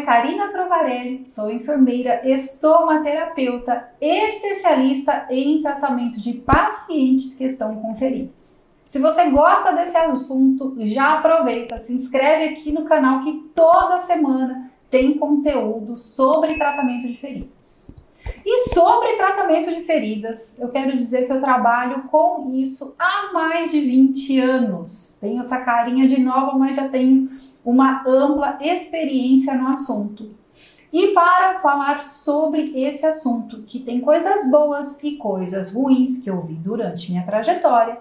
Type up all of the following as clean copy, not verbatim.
Karina Trovarelli, sou enfermeira estomaterapeuta, especialista em tratamento de pacientes que estão com feridas. Se você gosta desse assunto, já aproveita, se inscreve aqui no canal que toda semana tem conteúdo sobre tratamento de feridas. E sobre tratamento de feridas, eu quero dizer que eu trabalho com isso há mais de 20 anos. Tenho essa carinha de nova, mas já tenho uma ampla experiência no assunto. E para falar sobre esse assunto, que tem coisas boas e coisas ruins que eu vi durante minha trajetória,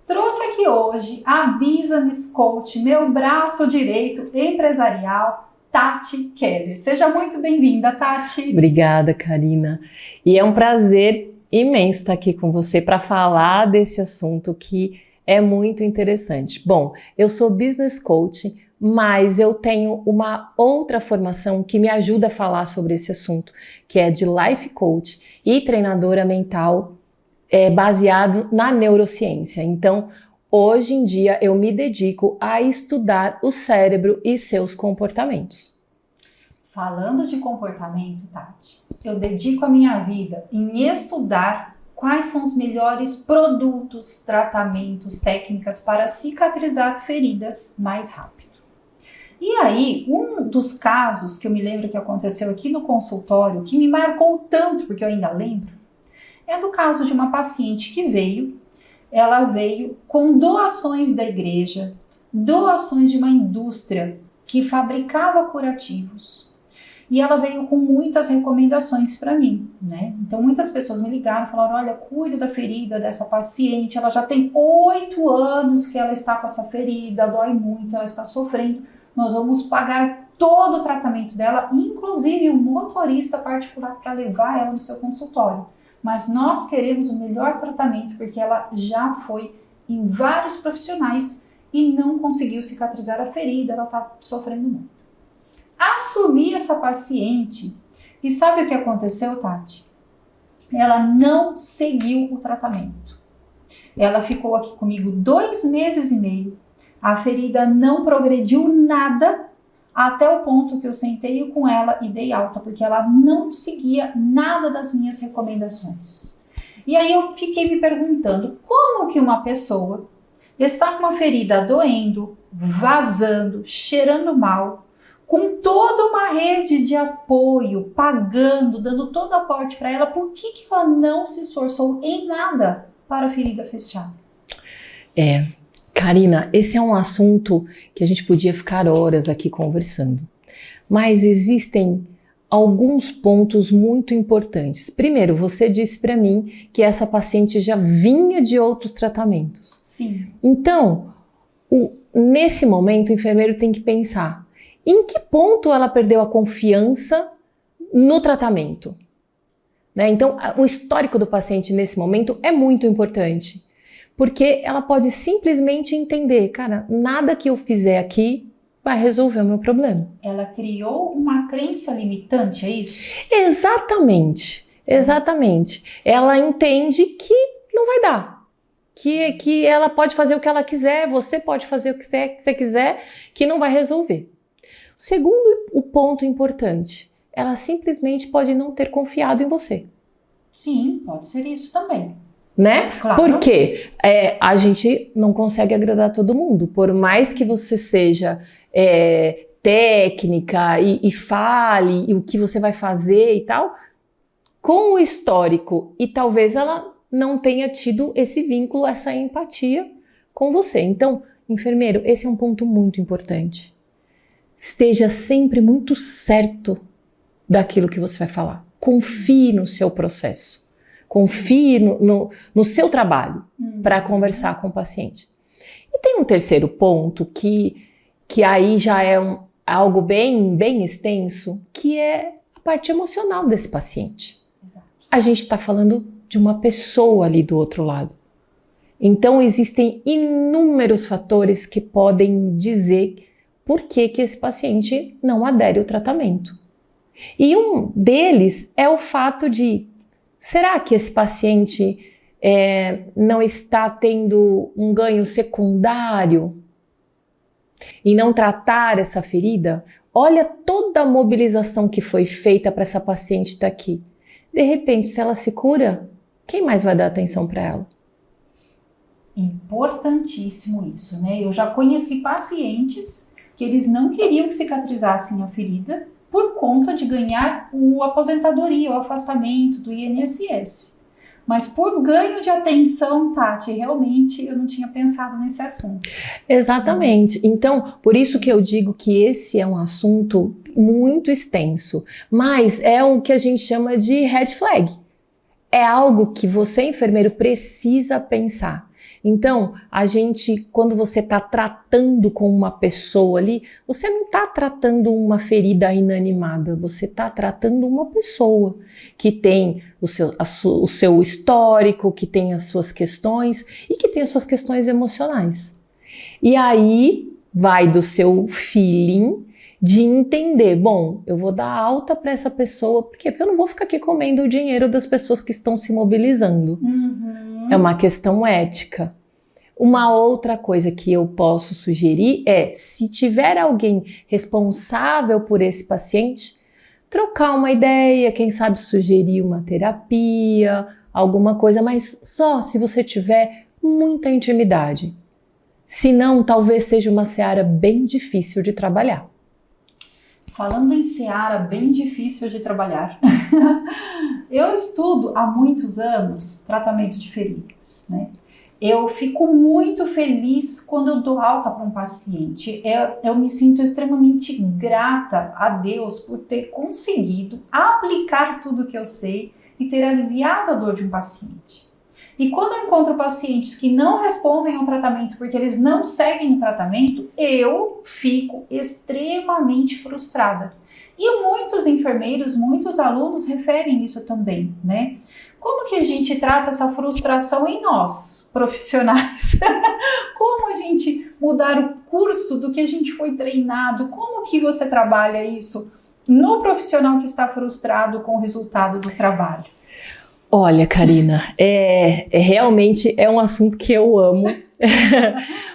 trouxe aqui hoje a Business Coach, meu braço direito empresarial, Tati Keller. Seja muito bem-vinda, Tati. Obrigada, Karina. E é um prazer imenso estar aqui com você para falar desse assunto que é muito interessante. Bom, eu sou Business Coach, mas eu tenho uma outra formação que me ajuda a falar sobre esse assunto, que é de Life Coach e treinadora mental baseado na neurociência. Então, hoje em dia, eu me dedico a estudar o cérebro e seus comportamentos. Falando de comportamento, Tati, eu dedico a minha vida em estudar quais são os melhores produtos, tratamentos, técnicas para cicatrizar feridas mais rápido. E aí, um dos casos que eu me lembro que aconteceu aqui no consultório, que me marcou tanto, porque eu ainda lembro, é do caso de uma paciente que ela veio com doações da igreja, doações de uma indústria que fabricava curativos. E ela veio com muitas recomendações para mim, né? Então muitas pessoas me ligaram e falaram, olha, cuida da ferida dessa paciente, ela já tem 8 anos que ela está com essa ferida, dói muito, ela está sofrendo, nós vamos pagar todo o tratamento dela, inclusive um motorista particular para levar ela no seu consultório. Mas nós queremos o melhor tratamento porque ela já foi em vários profissionais e não conseguiu cicatrizar a ferida, ela está sofrendo muito. Assumi essa paciente e sabe o que aconteceu, Tati? Ela não seguiu o tratamento. Ela ficou aqui comigo 2 meses e meio, a ferida não progrediu nada até o ponto que eu sentei com ela e dei alta, porque ela não seguia nada das minhas recomendações. E aí eu fiquei me perguntando, como que uma pessoa está com uma ferida doendo, vazando, cheirando mal, com toda uma rede de apoio, pagando, dando todo o aporte para ela, por que ela não se esforçou em nada para a ferida fechar? Karina, esse é um assunto que a gente podia ficar horas aqui conversando, mas existem alguns pontos muito importantes. Primeiro, você disse para mim que essa paciente já vinha de outros tratamentos. Sim. Então, nesse momento, o enfermeiro tem que pensar em que ponto ela perdeu a confiança no tratamento, né? Então, o histórico do paciente nesse momento é muito importante. Porque ela pode simplesmente entender, cara, nada que eu fizer aqui vai resolver o meu problema. Ela criou uma crença limitante, é isso? Exatamente, exatamente. Ela entende que não vai dar, que ela pode fazer o que ela quiser, você pode fazer o que você quiser, que não vai resolver. O ponto importante, ela simplesmente pode não ter confiado em você. Sim, pode ser isso também. Né? Claro. Porque a gente não consegue agradar todo mundo. Por mais que você seja técnica e fale e o que você vai fazer e tal, com o histórico, e talvez ela não tenha tido esse vínculo, essa empatia com você. Então, enfermeiro, esse é um ponto muito importante. Esteja sempre muito certo daquilo que você vai falar. Confie no seu processo. Confie no seu trabalho para conversar com o paciente. E tem um terceiro ponto que aí já é algo bem extenso, que é a parte emocional desse paciente. Exato. A gente está falando de uma pessoa ali do outro lado. Então existem inúmeros fatores que podem dizer por que esse paciente não adere ao tratamento. E um deles é o fato de: será que esse paciente não está tendo um ganho secundário em não tratar essa ferida? Olha toda a mobilização que foi feita para essa paciente estar aqui. De repente, se ela se cura, quem mais vai dar atenção para ela? Importantíssimo isso, né? Eu já conheci pacientes que eles não queriam que cicatrizassem a ferida por conta de ganhar a aposentadoria, o afastamento do INSS. Mas por ganho de atenção, Tati, realmente eu não tinha pensado nesse assunto. Exatamente. Então, por isso que eu digo que esse é um assunto muito extenso, mas é o que a gente chama de red flag. É algo que você, enfermeiro, precisa pensar. Então, quando você está tratando com uma pessoa ali, você não está tratando uma ferida inanimada, você está tratando uma pessoa que tem o seu histórico, que tem as suas questões e que tem as suas questões emocionais. E aí vai do seu feeling de entender, bom, eu vou dar alta para essa pessoa, por quê? Porque eu não vou ficar aqui comendo o dinheiro das pessoas que estão se mobilizando. É uma questão ética. Uma outra coisa que eu posso sugerir é, se tiver alguém responsável por esse paciente, trocar uma ideia, quem sabe sugerir uma terapia, alguma coisa, mas só se você tiver muita intimidade. Senão, talvez seja uma seara bem difícil de trabalhar. Falando em seara bem difícil de trabalhar, eu estudo há muitos anos tratamento de feridas, né? Eu fico muito feliz quando eu dou alta para um paciente. Eu me sinto extremamente grata a Deus por ter conseguido aplicar tudo que eu sei e ter aliviado a dor de um paciente. E quando eu encontro pacientes que não respondem ao tratamento porque eles não seguem o tratamento, eu fico extremamente frustrada. E muitos enfermeiros, muitos alunos referem isso também, né? Como que a gente trata essa frustração em nós, profissionais? Como a gente mudar o curso do que a gente foi treinado? Como que você trabalha isso no profissional que está frustrado com o resultado do trabalho? Olha, Karina, realmente é um assunto que eu amo.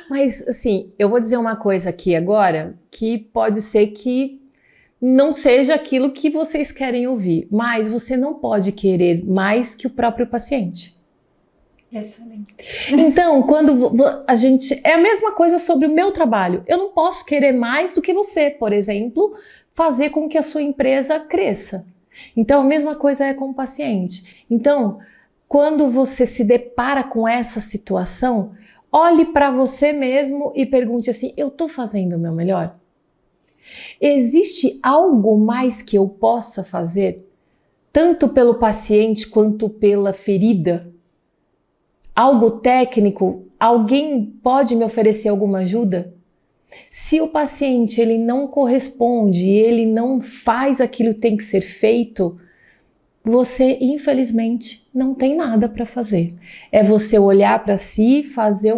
Mas, assim, eu vou dizer uma coisa aqui agora, que pode ser que não seja aquilo que vocês querem ouvir, mas você não pode querer mais que o próprio paciente. Excelente. Então, quando é a mesma coisa sobre o meu trabalho. Eu não posso querer mais do que você, por exemplo, fazer com que a sua empresa cresça. Então, a mesma coisa é com o paciente. Então, quando você se depara com essa situação, olhe para você mesmo e pergunte assim, eu estou fazendo o meu melhor? Existe algo mais que eu possa fazer, tanto pelo paciente quanto pela ferida? Algo técnico? Alguém pode me oferecer alguma ajuda? Se o paciente ele não corresponde, ele não faz aquilo que tem que ser feito, você infelizmente não tem nada para fazer. É você olhar para si, fazer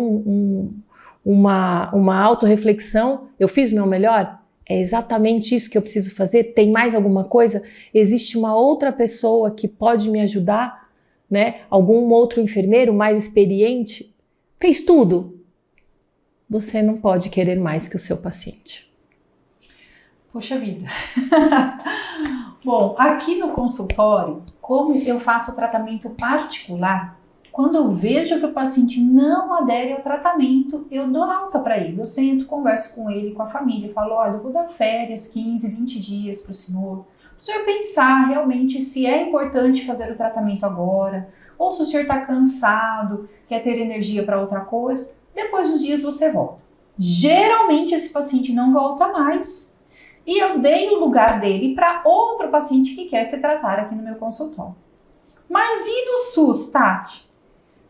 uma autorreflexão, eu fiz o meu melhor? É exatamente isso que eu preciso fazer? Tem mais alguma coisa? Existe uma outra pessoa que pode me ajudar? Né? Algum outro enfermeiro mais experiente? Fez tudo? Você não pode querer mais que o seu paciente. Poxa vida. Bom, aqui no consultório, como eu faço tratamento particular, quando eu vejo que o paciente não adere ao tratamento, eu dou alta para ele. Eu sento, converso com ele, com a família, falo, olha, eu vou dar férias, 15, 20 dias para o senhor pensar realmente se é importante fazer o tratamento agora, ou se o senhor está cansado, quer ter energia para outra coisa. Depois dos dias você volta. Geralmente esse paciente não volta mais e eu dei o lugar dele para outro paciente que quer se tratar aqui no meu consultório. Mas e no SUS, Tati?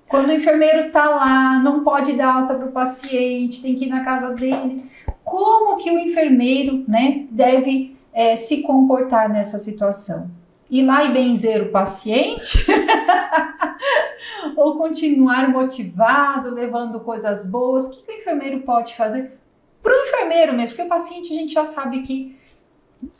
Quando o enfermeiro está lá, não pode dar alta para o paciente, tem que ir na casa dele. Como que o enfermeiro, né, deve se comportar nessa situação? Ir lá e benzer o paciente? Ou continuar motivado, levando coisas boas? O que o enfermeiro pode fazer? Para o enfermeiro mesmo, porque o paciente a gente já sabe que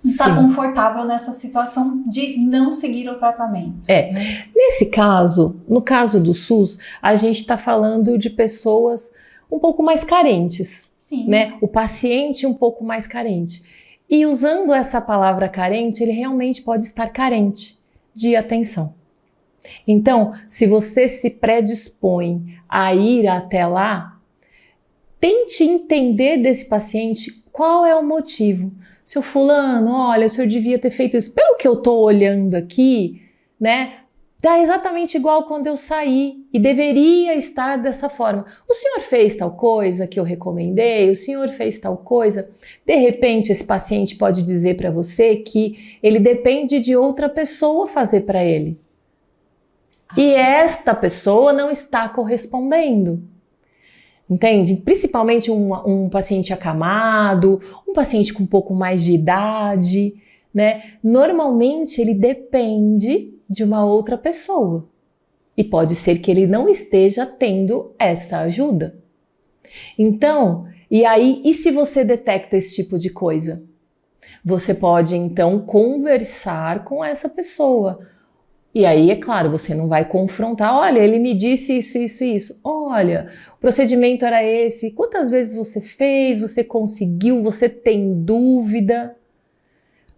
está confortável nessa situação de não seguir o tratamento. Né? Nesse caso, no caso do SUS, a gente está falando de pessoas um pouco mais carentes. Sim. Né? O paciente um pouco mais carente. E usando essa palavra carente, ele realmente pode estar carente de atenção. Então, se você se predispõe a ir até lá, tente entender desse paciente qual é o motivo. Seu fulano, olha, o senhor devia ter feito isso. Pelo que eu estou olhando aqui, né? Dá exatamente igual quando eu saí e deveria estar dessa forma. O senhor fez tal coisa que eu recomendei? O senhor fez tal coisa? De repente, esse paciente pode dizer para você que ele depende de outra pessoa fazer para ele. E esta pessoa não está correspondendo. Entende? Principalmente um paciente acamado, um paciente com um pouco mais de idade, né? Normalmente ele depende de uma outra pessoa. E pode ser que ele não esteja tendo essa ajuda. Então, e se você detecta esse tipo de coisa? Você pode então conversar com essa pessoa. E aí, é claro, você não vai confrontar, olha, ele me disse isso, isso, isso. Olha, o procedimento era esse. Quantas vezes você fez? Você conseguiu? Você tem dúvida?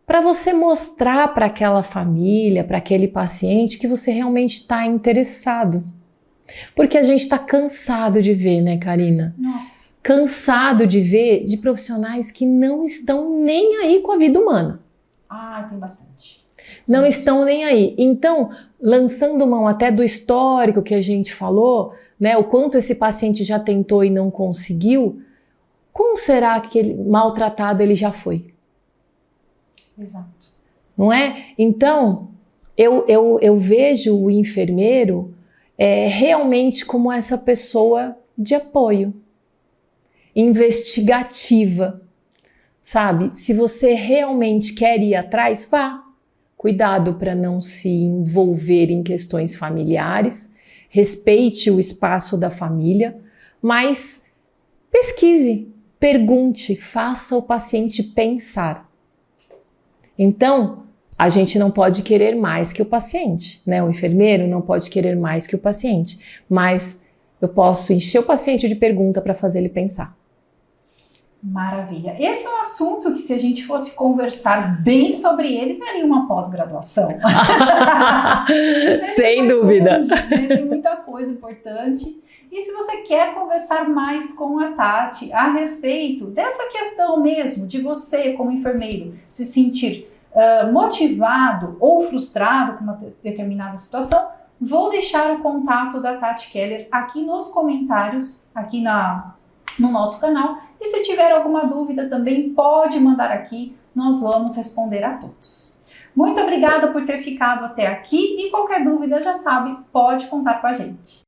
Para você mostrar para aquela família, para aquele paciente que você realmente está interessado. Porque a gente está cansado de ver, né, Karina? Nossa. Cansado de ver de profissionais que não estão nem aí com a vida humana. Ah, tem bastante. Não estão nem aí. Então, lançando mão até do histórico que a gente falou, né, o quanto esse paciente já tentou e não conseguiu, como será que maltratado ele já foi? Exato. Não é? Então, eu vejo o enfermeiro realmente como essa pessoa de apoio, investigativa, sabe? Se você realmente quer ir atrás, vá. Cuidado para não se envolver em questões familiares, respeite o espaço da família, mas pesquise, pergunte, faça o paciente pensar. Então, a gente não pode querer mais que o paciente, né? O enfermeiro não pode querer mais que o paciente, mas eu posso encher o paciente de pergunta para fazer ele pensar. Maravilha. Esse é um assunto que, se a gente fosse conversar bem sobre ele, daria uma pós-graduação. Sem dúvida. Tem muita coisa importante. E se você quer conversar mais com a Tati a respeito dessa questão mesmo, de você, como enfermeiro, se sentir motivado ou frustrado com uma determinada situação, vou deixar o contato da Tati Keller aqui nos comentários, aqui no nosso canal. E se tiver alguma dúvida também pode mandar aqui, nós vamos responder a todos. Muito obrigada por ter ficado até aqui e qualquer dúvida já sabe, pode contar com a gente.